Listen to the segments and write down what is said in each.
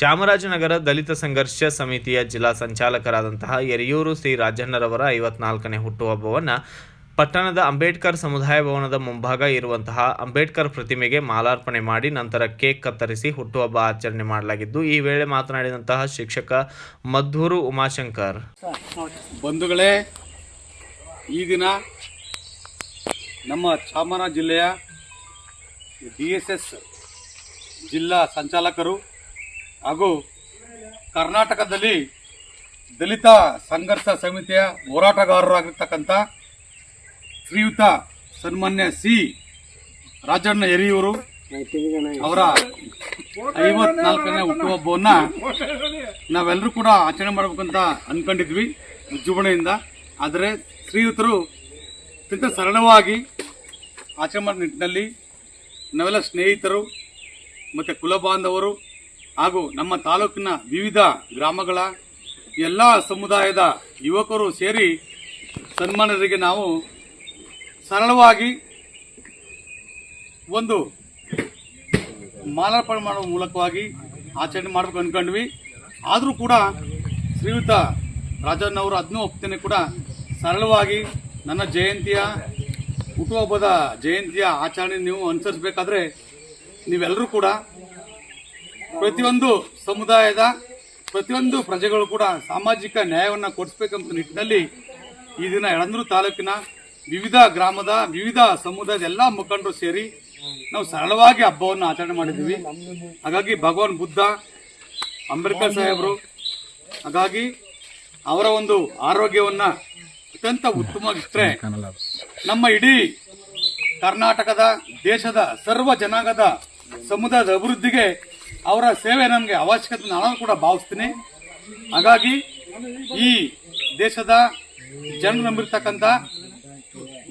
ಚಾಮರಾಜನಗರ ದಲಿತ ಸಂಘರ್ಷ ಸಮಿತಿಯ ಜಿಲ್ಲಾ ಸಂಚಾಲಕರಾದಂತಹ ಯರಿಯೂರು ಶ್ರೀ ರಾಜಣ್ಣರವರ 54ನೇ ಹುಟ್ಟುಹಬ್ಬವನ್ನು ಪಟ್ಟಣದ ಅಂಬೇಡ್ಕರ್ ಸಮುದಾಯ ಭವನದ ಮುಂಭಾಗ ಇರುವಂತಹ ಅಂಬೇಡ್ಕರ್ ಪ್ರತಿಮೆಗೆ ಮಾಲಾರ್ಪಣೆ ಮಾಡಿ ನಂತರ ಕೇಕ್ ಕತ್ತರಿಸಿ ಹುಟ್ಟುಹಬ್ಬ ಆಚರಣೆ ಮಾಡಲಾಗಿದ್ದು, ಈ ವೇಳೆ ಮಾತನಾಡಿದಂತಹ ಶಿಕ್ಷಕ ಮದ್ದೂರು ಉಮಾಶಂಕರ್, ಬಂಧುಗಳೇ, ಈ ದಿನ ನಮ್ಮ ಚಾಮರಾಜ ಜಿಲ್ಲೆಯ DSS ಜಿಲ್ಲಾ ಸಂಚಾಲಕರು ಹಾಗೂ ಕರ್ನಾಟಕದಲ್ಲಿ ದಲಿತ ಸಂಘರ್ಷ ಸಮಿತಿಯ ಹೋರಾಟಗಾರರಾಗಿರ್ತಕ್ಕಂಥ ಶ್ರೀಯುತ ಸನ್ಮಾನ್ಯ ಸಿ ರಾಜಣ್ಣ ಯರಿಯೂರು ಅವರ 54ನೇ ಹುಟ್ಟುಹಬ್ಬವನ್ನು ನಾವೆಲ್ಲರೂ ಕೂಡ ಆಚರಣೆ ಮಾಡಬೇಕಂತ ಅಂದ್ಕೊಂಡಿದ್ವಿ ವಿಜೃಂಭಣೆಯಿಂದ. ಆದರೆ ಶ್ರೀಯುತರು ಅತ್ಯಂತ ಸರಳವಾಗಿ ಆಚರಣೆ ಮಾಡೋ ನಿಟ್ಟಿನಲ್ಲಿ ನಾವೆಲ್ಲ ಸ್ನೇಹಿತರು ಮತ್ತು ಕುಲಬಾಂಧವರು ಹಾಗೂ ನಮ್ಮ ತಾಲೂಕಿನ ವಿವಿಧ ಗ್ರಾಮಗಳ ಎಲ್ಲ ಸಮುದಾಯದ ಯುವಕರು ಸೇರಿ ಸನ್ಮಾನರಿಗೆ ನಾವು ಸರಳವಾಗಿ ಒಂದು ಮಾಲಾರ್ಪಣೆ ಮಾಡುವ ಮೂಲಕವಾಗಿ ಆಚರಣೆ ಮಾಡಬೇಕು ಅಂದ್ಕೊಂಡ್ವಿ. ಆದರೂ ಕೂಡ ಶ್ರೀಯುತ ರಾಜಣ್ಣವರು ಅದನ್ನೂ ಒಪ್ತೇನೆ ಕೂಡ ಸರಳವಾಗಿ ನನ್ನ ಜಯಂತಿಯ ಹುಟ್ಟುಹಬ್ಬದ ಜಯಂತಿಯ ಆಚರಣೆ ನೀವು ಅನುಸರಿಸಬೇಕಾದ್ರೆ ನೀವೆಲ್ಲರೂ ಕೂಡ ಪ್ರತಿಯೊಂದು ಸಮುದಾಯದ ಪ್ರತಿಯೊಂದು ಪ್ರಜೆಗಳು ಕೂಡ ಸಾಮಾಜಿಕ ನ್ಯಾಯವನ್ನು ಕೊಡಿಸಬೇಕಂತ ನಿಟ್ಟಿನಲ್ಲಿ ಈ ದಿನ ಯಳಂದೂರು ತಾಲೂಕಿನ ವಿವಿಧ ಗ್ರಾಮದ ವಿವಿಧ ಸಮುದಾಯದ ಎಲ್ಲ ಮುಖಂಡರು ಸೇರಿ ನಾವು ಸರಳವಾಗಿ ಹಬ್ಬವನ್ನು ಆಚರಣೆ ಮಾಡಿದ್ದೀವಿ. ಹಾಗಾಗಿ ಭಗವಾನ್ ಬುದ್ಧ, ಅಂಬೇಡ್ಕರ್ ಸಾಹೇಬರು, ಹಾಗಾಗಿ ಅವರ ಒಂದು ಆರೋಗ್ಯವನ್ನು ಅತ್ಯಂತ ಉತ್ತಮವಾಗಿಟ್ಟರೆ ನಮ್ಮ ಇಡೀ ಕರ್ನಾಟಕದ ದೇಶದ ಸರ್ವ ಜನಾಂಗದ ಸಮುದಾಯದ ಅಭಿವೃದ್ಧಿಗೆ ಅವರ ಸೇವೆ ನಮಗೆ ಅವಶ್ಯಕತೆ ನಾನು ಕೂಡ ಭಾವಿಸ್ತೀನಿ. ಹಾಗಾಗಿ ಈ ದೇಶದ ಜನರು ನಂಬಿರ್ತಕ್ಕಂಥ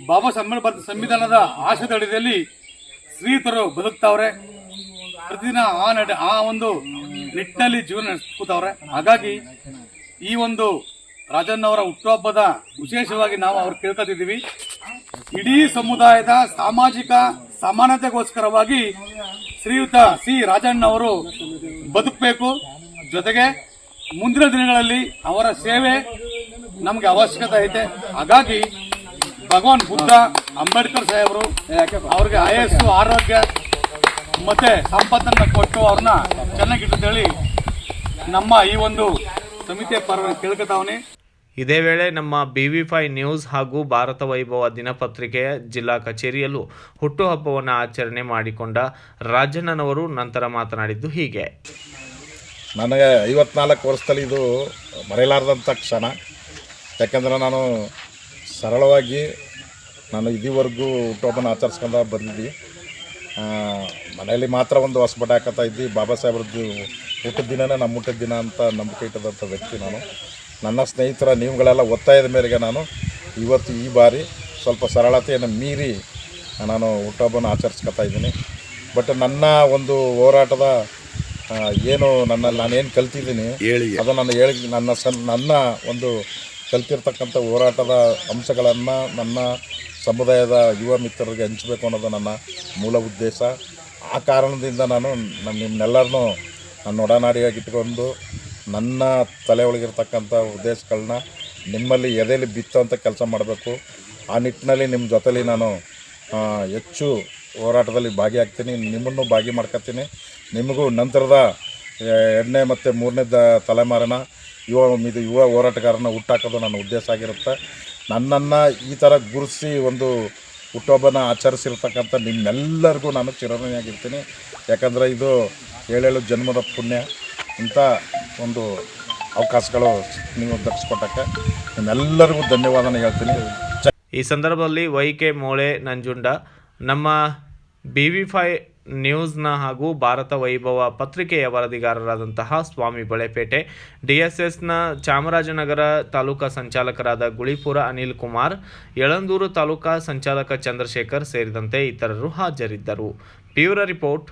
ಬಾಬಾ ಸಾಹೇಬ್ ಸಂವಿಧಾನದ ಆಶಯದಡಿಯಲ್ಲಿ ಶ್ರೀಯುತರು ಬದುಕ್ತಾವ್ರೆ. ಪ್ರತಿದಿನ ಆ ಒಂದು ನಿಟ್ಟಿನಲ್ಲಿ ಜೀವನ ನಡೆಸ್ಕೊತಾವ್ರೆ. ಹಾಗಾಗಿ ಈ ಒಂದು ರಾಜಣ್ಣವರ ಹುಟ್ಟುಹಬ್ಬದ ವಿಶೇಷವಾಗಿ ನಾವು ಅವ್ರು ಕೇಳ್ಕೊತಿದ್ದೀವಿ. ಇಡೀ ಸಮುದಾಯದ ಸಾಮಾಜಿಕ ಸಮಾನತೆಗೋಸ್ಕರವಾಗಿ ಶ್ರೀಯುತ ಸಿ ರಾಜಣ್ಣವರು ಬದುಕಬೇಕು. ಜೊತೆಗೆ ಮುಂದಿನ ದಿನಗಳಲ್ಲಿ ಅವರ ಸೇವೆ ನಮಗೆ ಅವಶ್ಯಕತೆ ಐತೆ. ಹಾಗಾಗಿ ಭಗವಾನ್ ಬುದ್ಧ, ಅಂಬೇಡ್ಕರ್ ಸಾಹೇಬರು ಅವ್ರಿಗೆ ಆಯಸ್ಸು, ಆರೋಗ್ಯ ಮತ್ತೆ ಸಂಪತ್ತನ್ನು ಕೊಟ್ಟು ಅವ್ರನ್ನ ಚೆನ್ನಾಗಿಟ್ಟೇಳಿ ನಮ್ಮ ಈ ಒಂದು ಸಮಿತಿಯ ಪರವಾಗಿ ಕೇಳ್ಕೊತಾವನೆ. ಇದೇ ವೇಳೆ ನಮ್ಮ BV5 ನ್ಯೂಸ್ ಹಾಗೂ ಭಾರತ ವೈಭವ ದಿನಪತ್ರಿಕೆಯ ಜಿಲ್ಲಾ ಕಚೇರಿಯಲ್ಲೂ ಹುಟ್ಟುಹಬ್ಬವನ್ನು ಆಚರಣೆ ಮಾಡಿಕೊಂಡ ರಾಜಣ್ಣನವರು ನಂತರ ಮಾತನಾಡಿದ್ದು ಹೀಗೆ. ನನಗೆ 54 ವರ್ಷದಲ್ಲಿ ಇದು ಮರೆಯಲಾರದಂಥ ಕ್ಷಣ. ಯಾಕೆಂದರೆ ನಾನು ಸರಳವಾಗಿ ಇದುವರೆಗೂ ಹುಟ್ಟುಹಬ್ಬನ ಆಚರಿಸ್ಕೊಂಡು ಬಂದಿದ್ದೆ. ಮನೆಯಲ್ಲಿ ಮಾತ್ರ ಒಂದು ಹೊಸ ಬಟ್ಟೆ ಹಾಕೋತಾ ಇದ್ದಿ. ಬಾಬಾ ಸಾಹೇಬ್ರದ್ದು ಹುಟ್ಟಿದ ದಿನನೇ ನಮ್ಮ ಹುಟ್ಟಿದ ದಿನ ಅಂತ ನಂಬಿಕೆ ಇಟ್ಟದಂಥ ವ್ಯಕ್ತಿ ನಾನು. ನನ್ನ ಸ್ನೇಹಿತರ ನೀವುಗಳೆಲ್ಲ ಒತ್ತಾಯದ ಮೇರೆಗೆ ನಾನು ಇವತ್ತು ಈ ಬಾರಿ ಸ್ವಲ್ಪ ಸರಳತೆಯನ್ನು ಮೀರಿ ನಾನು ಹುಟ್ಟುಹಬ್ಬನ ಆಚರಿಸ್ಕೊತಾ ಇದ್ದೀನಿ. ಬಟ್ ನನ್ನ ಒಂದು ಹೋರಾಟದ ಏನು ನಾನೇನು ಕಲ್ತಿದ್ದೀನಿ ಅದು ನನ್ನ ಒಂದು ಕಲ್ತಿರ್ತಕ್ಕಂಥ ಹೋರಾಟದ ಅಂಶಗಳನ್ನು ನನ್ನ ಸಮುದಾಯದ ಯುವ ಮಿತ್ರರಿಗೆ ಹಂಚಬೇಕು ಅನ್ನೋದು ನನ್ನ ಮೂಲ ಉದ್ದೇಶ. ಆ ಕಾರಣದಿಂದ ನಾನು ನಿಮ್ಮನ್ನೆಲ್ಲರನ್ನೂ ನಾನು ಒಡನಾಡಿಯಾಗಿ ಇಟ್ಕೊಂಡು ನನ್ನ ತಲೆ ಒಳಗಿರ್ತಕ್ಕಂಥ ಉದ್ದೇಶಗಳನ್ನ ನಿಮ್ಮಲ್ಲಿ ಎದೆಯಲ್ಲಿ ಬಿತ್ತುವಂಥ ಕೆಲಸ ಮಾಡಬೇಕು. ಆ ನಿಟ್ಟಿನಲ್ಲಿ ನಿಮ್ಮ ಜೊತೆಲಿ ನಾನು ಹೆಚ್ಚು ಹೋರಾಟದಲ್ಲಿ ಭಾಗಿಯಾಗ್ತೀನಿ. ನಿಮ್ಮನ್ನು ಭಾಗಿ ಮಾಡ್ಕೊತೀನಿ. ನಿಮಗೂ ನಂತರದ 2ನೇ ಮತ್ತು 3ನೇ ತಲೆಮಾರಿನ ಯುವ ಹೋರಾಟಗಾರನ ಹುಟ್ಟಾಕೋದು ನನ್ನ ಉದ್ದೇಶ ಆಗಿರುತ್ತೆ. ನನ್ನನ್ನು ಈ ಥರ ಗುರುತಿಸಿ ಒಂದು ಹುಟ್ಟುಹಬ್ಬನ ಆಚರಿಸಿರ್ತಕ್ಕಂಥ ನಿಮ್ಮೆಲ್ಲರಿಗೂ ನಾನು ಚಿರಋಣಿಯಾಗಿರ್ತೀನಿ. ಯಾಕಂದರೆ ಇದು 7 ಜನ್ಮದ ಪುಣ್ಯ. ಇಂಥ ಒಂದು ಅವಕಾಶಗಳು ನೀವು ದೊರಕಿಸ್ಕೊಟ್ಟಕ್ಕೆ ನಿಮ್ಮೆಲ್ಲರಿಗೂ ಧನ್ಯವಾದನ ಹೇಳ್ತೀನಿ. ಈ ಸಂದರ್ಭದಲ್ಲಿ YK ಮೋಳೆ ನಂಜುಂಡ, ನಮ್ಮ BV5 ನ್ಯೂಸ್ನ ಹಾಗೂ ಭಾರತ ವೈಭವ ಪತ್ರಿಕೆಯ ವರದಿಗಾರರಾದಂತಹ ಸ್ವಾಮಿ ಬಳೆಪೇಟೆ, DSSನ ಚಾಮರಾಜನಗರ ತಾಲೂಕಾ ಸಂಚಾಲಕರಾದ ಗುಳಿಪುರ ಅನಿಲ್ ಕುಮಾರ್, ಯಳಂದೂರು ತಾಲೂಕಾ ಸಂಚಾಲಕ ಚಂದ್ರಶೇಖರ್ ಸೇರಿದಂತೆ ಇತರರು ಹಾಜರಿದ್ದರು. Bureau report,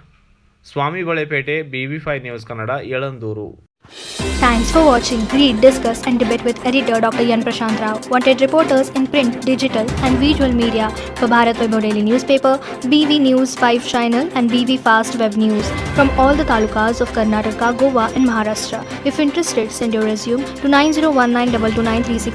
Swamy Balepete, BV5 news Kannada, Yelandur. Thanks for watching. Read, discuss, and debate with editor Dr. Yan Prashant Rao. Wanted reporters in print, digital, and visual media for Bharat Vaibhav Daily Newspaper, BV News 5 Channel, and BV Fast Web News from all the talukas of Karnataka, Goa, and Maharashtra. If interested, send your resume to 9019229369.